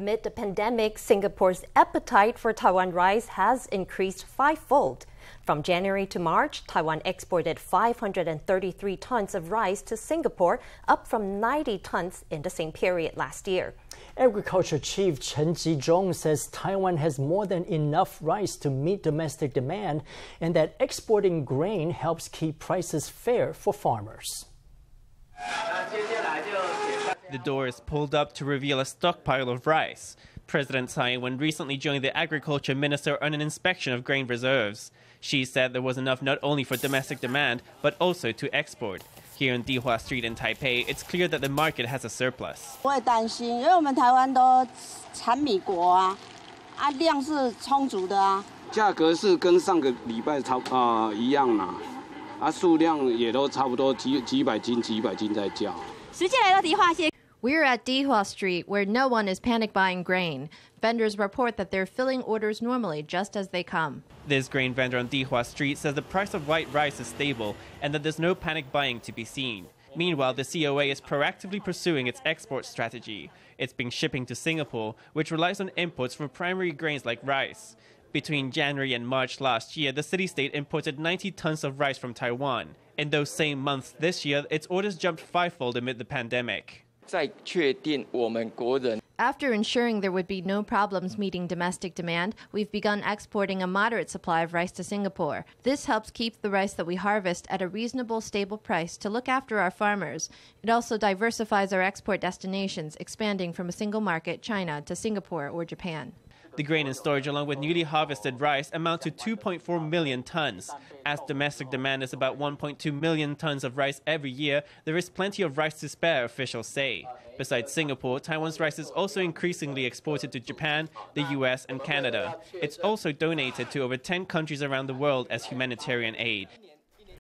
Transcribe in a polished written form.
Amid the pandemic, Singapore's appetite for Taiwan rice has increased fivefold. From January to March, Taiwan exported 533 tons of rice to Singapore, up from 90 tons in the same period last year. Agriculture Chief Chen Chi-chung says Taiwan has more than enough rice to meet domestic demand and that exporting grain helps keep prices fair for farmers. The door is pulled up to reveal a stockpile of rice. President Taiwan recently joined the agriculture minister on an inspection of grain reserves. She said there was enough not only for domestic demand, but also to export. Here on Dihua Street in Taipei, it's clear that the market has a surplus. 我也担心，因为我们台湾都产米国啊，量是充足的啊。价格是跟上个礼拜一样啦，数量也都差不多几百斤在叫。实际来到迪化街。 We're at Dihua Street, where no one is panic buying grain. Vendors report that they're filling orders normally, just as they come. This grain vendor on Dihua Street says the price of white rice is stable and that there's no panic buying to be seen. Meanwhile, the COA is proactively pursuing its export strategy. It's been shipping to Singapore, which relies on imports for primary grains like rice. Between January and March last year, the city-state imported 90 tons of rice from Taiwan. In those same months this year, its orders jumped fivefold amid the pandemic. After ensuring there would be no problems meeting domestic demand, we've begun exporting a moderate supply of rice to Singapore. This helps keep the rice that we harvest at a reasonable, stable price to look after our farmers. It also diversifies our export destinations, expanding from a single market, China, to Singapore or Japan. The grain in storage along with newly harvested rice amount to 2.4 million tons. As domestic demand is about 1.2 million tons of rice every year, there is plenty of rice to spare, officials say. Besides Singapore, Taiwan's rice is also increasingly exported to Japan, the US and Canada. It's also donated to over 10 countries around the world as humanitarian aid.